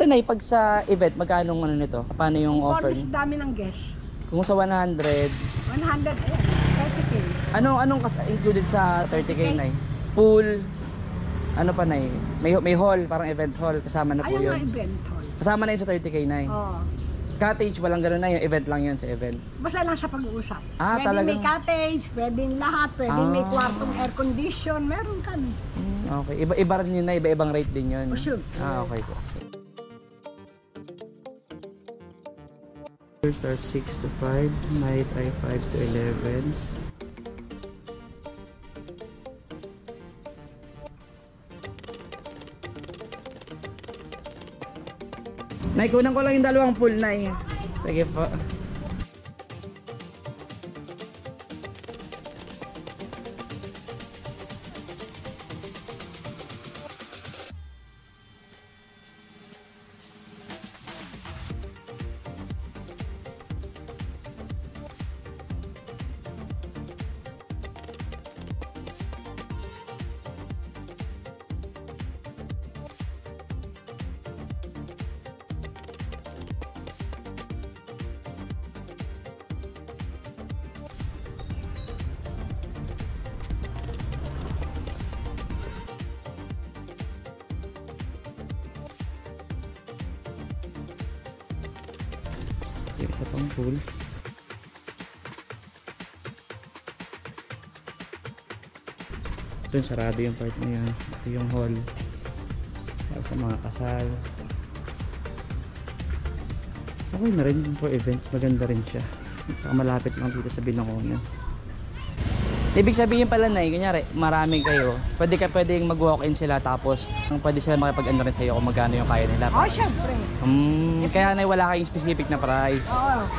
Ito na, pag sa event, magkano ano nito? Paano yung offer? Sa dami ng guest. Kung sa 100, 100, ayan, 30K. anong included sa 30K na Pool, ano pa na may hall, parang event hall, kasama na po Ayun yun. nga, event hall. Kasama na yun sa 30K na Oo. Cottage, walang gano'n na, yung event lang yun sa event. Basta lang sa pag-uusap. Ah, pwedeng talagang- may cottage, pwedeng lahat, pwedeng may kwartong air condition, meron kami. Okay, iba rin yun na, iba-ibang rate din yun. Oh, sure. Okay po. First are 6 to 5, night ay 5 to 11. Nay, kunan ko lang yung dalawang pool, Nay. Sige po. Yung isa pang pool. Ito yung sarado yung part na yun. Ito yung hall para sa mga kasal. Okay na rin for event. Maganda rin siya. Saka malapit lang dito sa Binangonan. Ibig sabihin pala na kunyari maraming kayo, pwedeng mag-walk-in sila tapos pwede sila makipag-ano rin sa'yo kung magkano yung kaya nila. Oh, syempre. Kaya na wala kayong specific na price. Oo.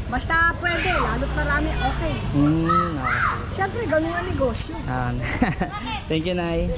Basta pwede, lalo't marami, okay. Okay. Syempre, ganun ang negosyo. Thank you, Nay.